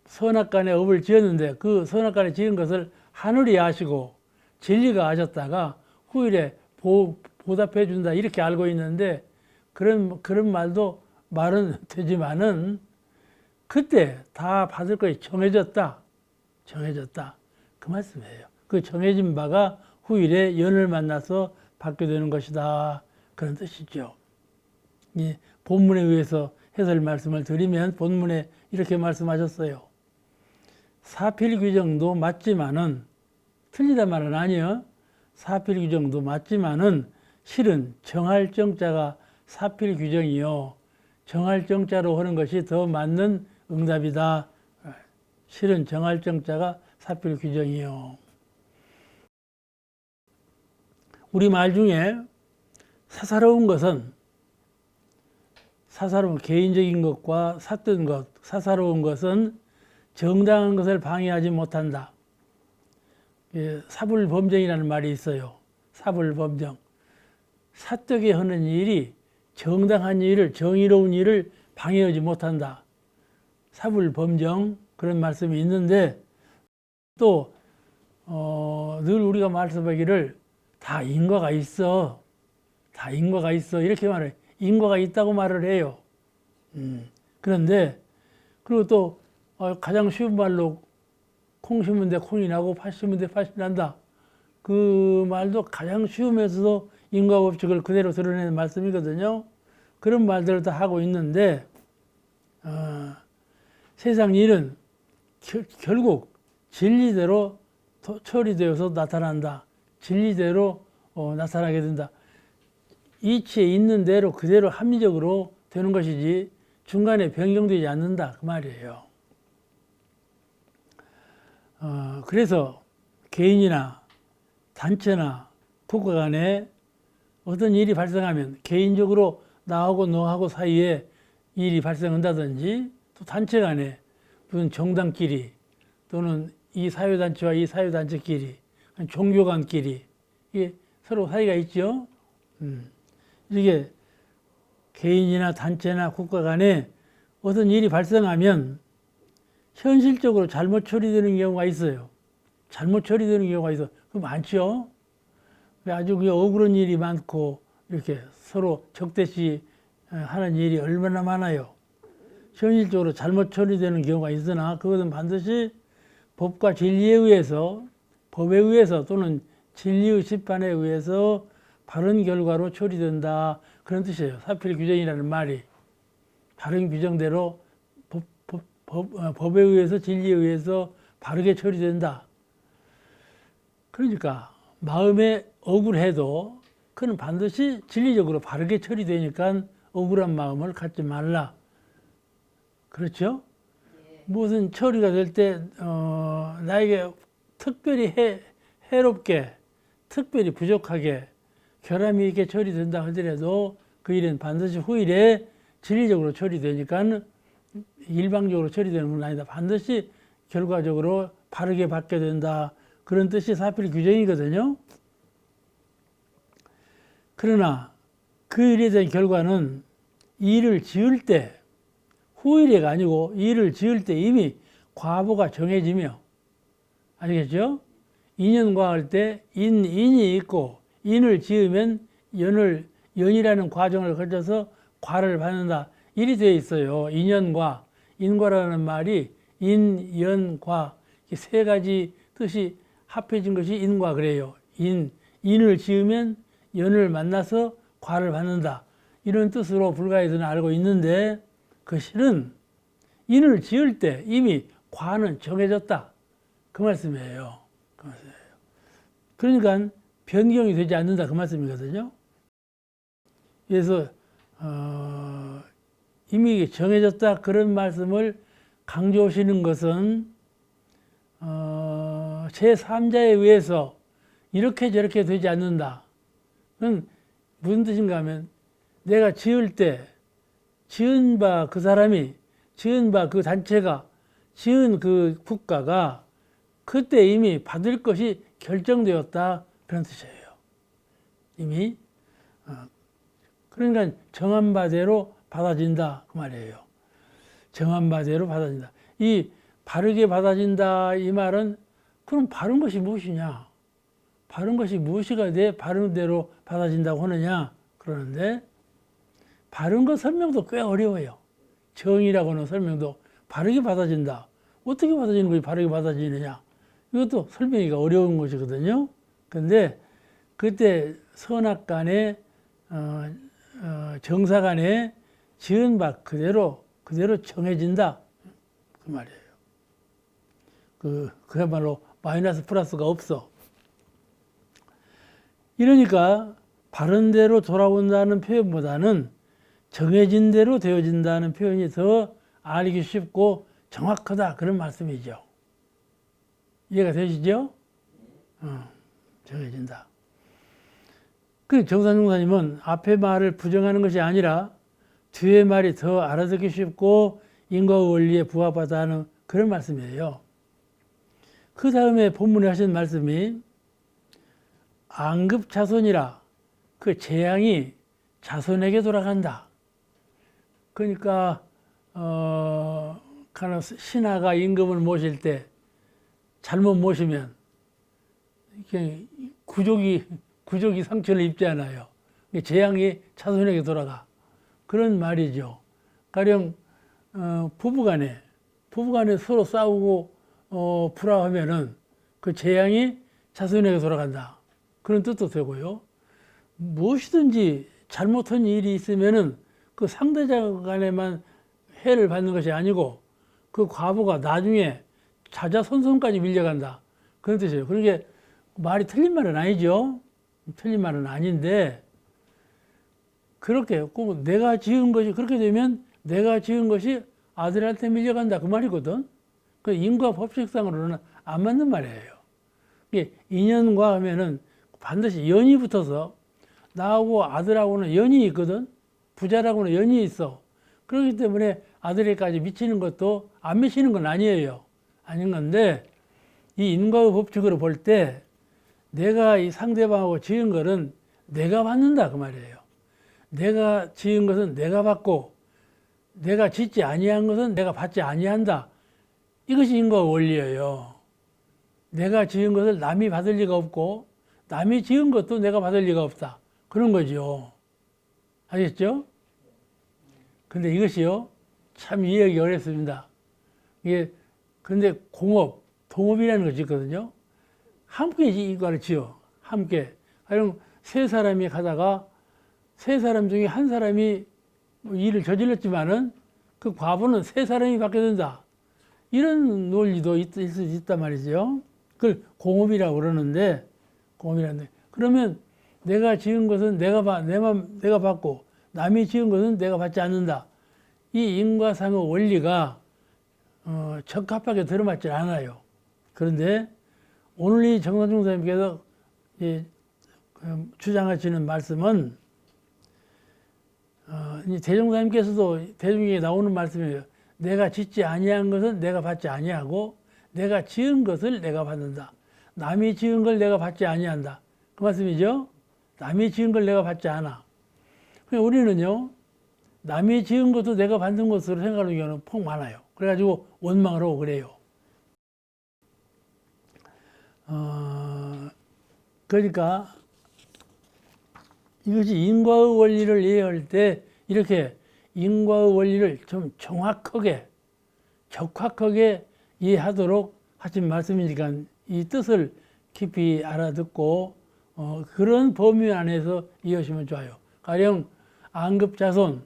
선악간에 업을 지었는데 그 선악간에 지은 것을 하늘이 아시고 진리가 아셨다가 후일에 보답해 준다 이렇게 알고 있는데 그런 말은 되지만은 그때 다 받을 것이 정해졌다 그 말씀이에요. 그 정해진 바가 후일에 연을 만나서 받게 되는 것이다 그런 뜻이죠. 이 본문에 의해서 해설 말씀을 드리면 본문에 이렇게 말씀하셨어요. 사필 규정도 맞지만은 틀리단 말은 아니요. 사필 규정도 맞지만은 실은 정할 정자가 사필 규정이요. 정할 정자로 하는 것이 더 맞는 응답이다. 실은 정할 정자가 사필 규정이요. 우리 말 중에 사사로운 개인적인 것과 삿된 것, 사사로운 것은 정당한 것을 방해하지 못한다. 사불범정이라는 말이 있어요. 사불범정. 사되게 하는 일이 정당한 일을, 정의로운 일을 방해하지 못한다. 사불범정 그런 말씀이 있는데 또 늘 우리가 말씀하기를 다 인과가 있어. 이렇게 말해요. 인과가 있다고 말을 해요. 그런데 그리고 또 가장 쉬운 말로 콩 심은데 콩이 나고 팥 심은데 팥이 난다. 그 말도 가장 쉬우면서도 인과 법칙을 그대로 드러내는 말씀이거든요. 그런 말들을 다 하고 있는데 세상 일은 결국 진리대로 처리되어서 나타난다. 진리대로 나타나게 된다. 이치에 있는 대로 그대로 합리적으로 되는 것이지 중간에 변경되지 않는다 그 말이에요. 그래서 개인이나 단체나 국가 간에 어떤 일이 발생하면 개인적으로 나하고 너하고 사이에 일이 발생한다든지 또 단체 간에 무슨 정당끼리 또는 이 사회단체와 이 사회단체끼리 종교 간끼리 이게 서로 사이가 있죠. 이게 개인이나 단체나 국가 간에 어떤 일이 발생하면 현실적으로 잘못 처리되는 경우가 있어요. 잘못 처리되는 경우가 있어. 그 많죠. 아주 억울한 일이 많고 이렇게 서로 적대시 하는 일이 얼마나 많아요. 현실적으로 잘못 처리되는 경우가 있으나 그것은 반드시 법과 진리에 의해서 법에 의해서 또는 진리의 심판에 의해서 바른 결과로 처리된다. 그런 뜻이에요. 사필 규정이라는 말이 바른 규정대로 법에 의해서 진리에 의해서 바르게 처리된다. 그러니까 마음에 억울해도 그는 반드시 진리적으로 바르게 처리되니까 억울한 마음을 갖지 말라. 그렇죠? 무슨 처리가 될 때, 나에게 특별히 해롭게, 특별히 부족하게 결함이 있게 처리된다 하더라도 그 일은 반드시 후일에 진리적으로 처리되니까 일방적으로 처리되는 건 아니다. 반드시 결과적으로 바르게 받게 된다. 그런 뜻이 사필 규정이거든요. 그러나 그 일에 대한 결과는 일을 지을 때, 후일에가 아니고 일을 지을 때 이미 과보가 정해지며, 아시겠죠? 인연과할 때 인이 있고, 인을 지으면 연이라는 과정을 거쳐서 과를 받는다. 일이 되어 있어요. 인연과, 인과라는 말이 인, 연, 과, 이 세 가지 뜻이 합해진 것이 인과 그래요. 인을 지으면 연을 만나서 과를 받는다. 이런 뜻으로 불가에서는 알고 있는데, 그 실은 인을 지을 때 이미 과는 정해졌다. 그 말씀이에요. 그 말씀이에요. 그러니까 변경이 되지 않는다. 그 말씀이거든요. 그래서 이미 정해졌다. 그런 말씀을 강조하시는 것은 제3자에 의해서 이렇게 저렇게 되지 않는다. 그건 무슨 뜻인가 하면 내가 지을 때 지은 바 그 사람이, 지은 바 그 단체가, 지은 그 국가가 그때 이미 받을 것이 결정되었다. 그런 뜻이에요. 이미. 그러니까 정한 바대로 받아진다. 그 말이에요. 정한 바대로 받아진다. 이 바르게 받아진다. 이 말은 그럼 바른 것이 무엇이냐? 바른 것이 무엇이가 돼 바른 대로 받아진다고 하느냐? 그러는데 바른 것 설명도 꽤 어려워요. 정의라고는 설명도 바르게 받아진다. 어떻게 받아지는 것이 바르게 받아지느냐? 이것도 설명하기가 어려운 것이거든요. 근데 그때 선악간에 정사간에 지은 바 그대로 정해진다. 그 말이에요. 그야말로 마이너스 플러스가 없어. 이러니까 바른 대로 돌아온다는 표현보다는 정해진 대로 되어진다는 표현이 더 알기 쉽고 정확하다. 그런 말씀이죠. 이해가 되시죠? 정해진다. 그 정산종사님은 앞에 말을 부정하는 것이 아니라 뒤에 말이 더 알아듣기 쉽고 인과의 원리에 부합하다는 그런 말씀이에요. 그 다음에 본문에 하신 말씀이 안급자손이라 그 재앙이 자손에게 돌아간다. 그러니까 신하가 임금을 모실 때 잘못 모시면 이렇게 구족이 상처를 입잖아요. 재앙이 자손에게 돌아가. 그런 말이죠. 가령 부부간에 서로 싸우고 불화하면은 그 재앙이 자손에게 돌아간다. 그런 뜻도 되고요. 무엇이든지 잘못한 일이 있으면은 그 상대자 간에만 해를 받는 것이 아니고 그 과부가 나중에 자자손손까지 밀려간다. 그런 뜻이에요. 그러니까 말이 틀린 말은 아니죠. 틀린 말은 아닌데 그렇게 꼭 내가 지은 것이 그렇게 되면 내가 지은 것이 아들한테 밀려간다. 그 말이거든. 그 인과 법칙상으로는 안 맞는 말이에요. 이게 인연과 하면은 반드시 연이 붙어서 나하고 아들하고는 연이 있거든. 부자라고는 연이 있어. 그렇기 때문에 아들에게까지 미치는 것도 안 미치는 건 아니에요. 아닌 건데 이 인과의 법칙으로 볼 때 내가 이 상대방하고 지은 것은 내가 받는다 그 말이에요. 내가 지은 것은 내가 받고 내가 짓지 아니한 것은 내가 받지 아니한다. 이것이 인과의 원리예요. 내가 지은 것을 남이 받을 리가 없고 남이 지은 것도 내가 받을 리가 없다. 그런 거죠. 아셨죠? 근데 이것이요, 참 이해하기 어렵습니다. 이게, 근데 동업이라는 것이 있거든요. 함께 이거를 지어. 함께. 가령 세 사람이 가다가 세 사람 중에 한 사람이 일을 저질렀지만은 그 과부는 세 사람이 받게 된다. 이런 논리도 있을 수 있단 말이죠. 그걸 공업이라고 그러는데, 그러면 내가 지은 것은 내가 받고 남이 지은 것은 내가 받지 않는다. 이 인과상의 원리가 적합하게 들어맞지 않아요. 그런데 오늘 이 정선중 선생님께서 주장하시는 말씀은 이 대종사님께서도 대중에 나오는 말씀이에요. 내가 짓지 아니한 것은 내가 받지 아니하고 내가 지은 것을 내가 받는다. 남이 지은 걸 내가 받지 아니한다. 그 말씀이죠. 남이 지은 걸 내가 받지 않아. 우리는요, 남이 지은 것도 내가 받는 것으로 생각하는 경우는 폭 많아요. 그래가지고 원망을 하고 그래요. 그러니까 이것이 인과의 원리를 이해할 때 이렇게 인과의 원리를 좀 정확하게, 적확하게 이해하도록 하신 말씀이니까 이 뜻을 깊이 알아듣고 그런 범위 안에서 이해하시면 좋아요. 가령 안급자손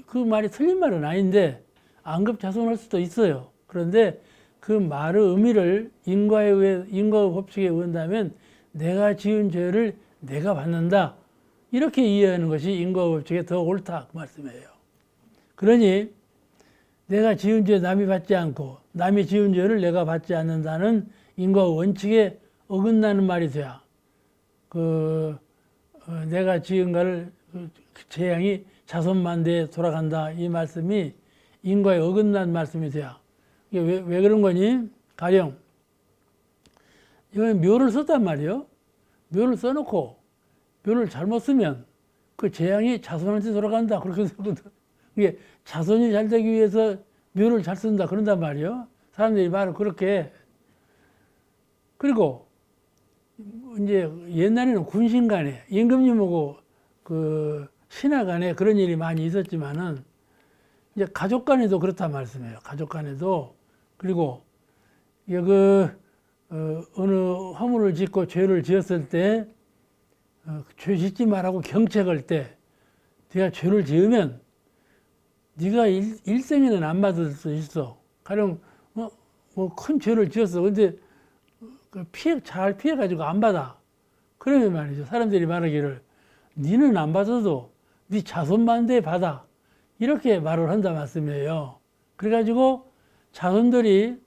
그 말이 틀린 말은 아닌데 안급자손할 수도 있어요. 그런데 그 말의 의미를 인과의 법칙에 의한다면 내가 지은 죄를 내가 받는다. 이렇게 이해하는 것이 인과의 법칙에 더 옳다. 그 말씀이에요. 그러니 내가 지은 죄 남이 받지 않고 남이 지은 죄를 내가 받지 않는다는 인과의 원칙에 어긋나는 말이 돼야 내가 지은 것을 재앙이 자손만대에 돌아간다. 이 말씀이 인과에 어긋난 말씀이 돼야. 이게 왜 그런 거니? 가령 이건 묘를 썼단 말이에요. 묘를 써놓고 묘를 잘못 쓰면 그 재앙이 자손한테 돌아간다. 그렇게 쓰거든. 이게 자손이 잘 되기 위해서 묘를 잘 쓴다. 그런단 말이에요. 사람들이 말을 그렇게 해. 그리고 이제 옛날에는 군신 간에 임금님하고 그 신하 간에 그런 일이 많이 있었지만은 이제 가족 간에도 그렇단 말씀이에요. 가족 간에도. 그리고 어느 허물을 짓고 죄를 지었을 때 죄 짓지 말라고 경책할 때 네가 죄를 지으면 네가 일생에는 안 받을 수 있어. 가령 뭐 큰 죄를 지었어. 근데 잘 피해가지고 안 받아. 그러면 말이죠. 사람들이 말하기를 니는 안 받아도 네 자손만대 받아. 이렇게 말을 한다 말씀이에요. 그래가지고 자손들이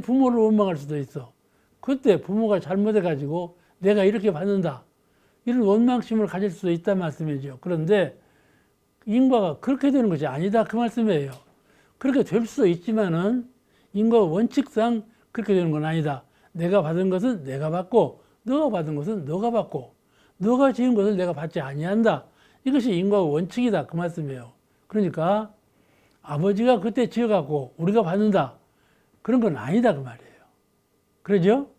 부모를 원망할 수도 있어. 그때 부모가 잘못해가지고 내가 이렇게 받는다. 이런 원망심을 가질 수도 있단 말씀이죠. 그런데 인과가 그렇게 되는 것이 아니다. 그 말씀이에요. 그렇게 될 수도 있지만은 인과 원칙상 그렇게 되는 건 아니다. 내가 받은 것은 내가 받고 너가 받은 것은 너가 받고 너가 지은 것을 내가 받지 아니한다. 이것이 인과의 원칙이다. 그 말씀이에요. 그러니까 아버지가 그때 지어갖고 우리가 받는다. 그런 건 아니다. 그 말이에요. 그러죠?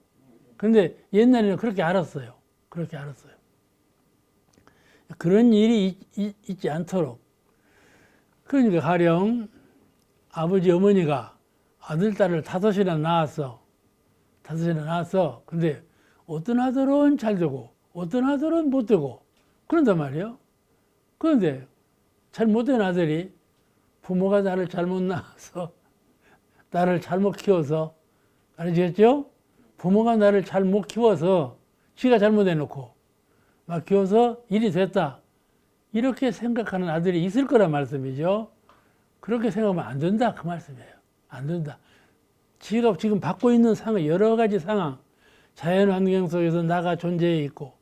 근데 옛날에는 그렇게 알았어요. 그렇게 알았어요. 그런 일이 있지 않도록. 그러니까 가령 아버지 어머니가 아들, 딸을 다섯이나 낳았어. 근데 어떤 아들은 잘 되고 어떤 아들은 못 되고 그런단 말이에요. 그런데 잘 못된 아들이 부모가 나를 잘못 낳아서 나를 잘못 키워서 알아지겠죠? 부모가 나를 잘못 키워서 지가 잘못해놓고 막 키워서 일이 됐다. 이렇게 생각하는 아들이 있을 거란 말씀이죠. 그렇게 생각하면 안 된다. 그 말씀이에요. 안 된다. 지가 지금 받고 있는 상황, 여러 가지 상황, 자연 환경 속에서 나가 존재해 있고,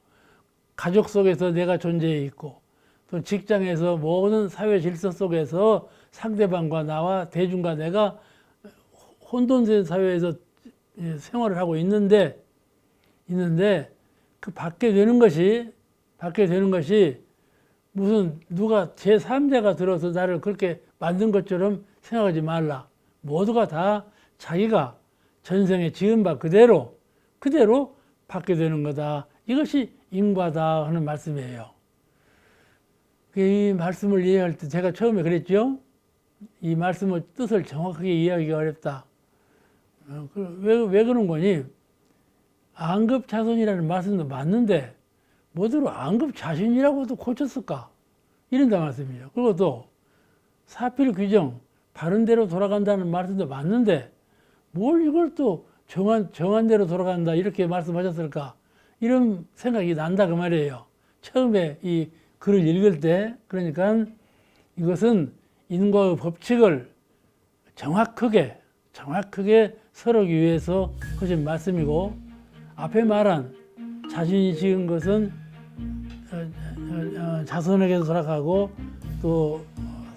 가족 속에서 내가 존재해 있고, 또 직장에서 모든 사회 질서 속에서 상대방과 나와 대중과 내가 혼돈된 사회에서 생활을 하고 있는데 그 받게 되는 것이 무슨 누가 제3자가 들어서 나를 그렇게 만든 것처럼 생각하지 말라. 모두가 다 자기가 전생에 지은 바 그대로 받게 되는 거다. 이것이 인과다 하는 말씀이에요. 이 말씀을 이해할 때 제가 처음에 그랬죠. 이 말씀의 뜻을 정확하게 이해하기가 어렵다. 왜 그런 거니? 안급자손이라는 말씀도 맞는데 뭐대로 안급자신이라고도 고쳤을까? 이런다 말씀이에요. 그리고 또 사필 규정, 바른 대로 돌아간다는 말씀도 맞는데 뭘 이걸 또 정한 대로 돌아간다 이렇게 말씀하셨을까? 이런 생각이 난다 그 말이에요. 처음에 이 글을 읽을 때. 그러니까 이것은 인과의 법칙을 정확하게 서로기 위해서 하신 말씀이고, 앞에 말한 자신이 지은 것은 자선에게서 돌아가고 또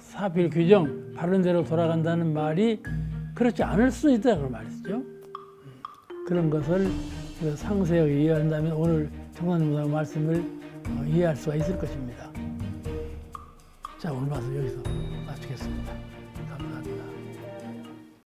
사필 규정 바른 대로 돌아간다는 말이 그렇지 않을 수 있다 그 말이죠. 그런 것을 상세하게 이해한다면 오늘 정선님의 말씀을 이해할 수가 있을 것입니다. 자, 오늘 말씀 여기서 마치겠습니다.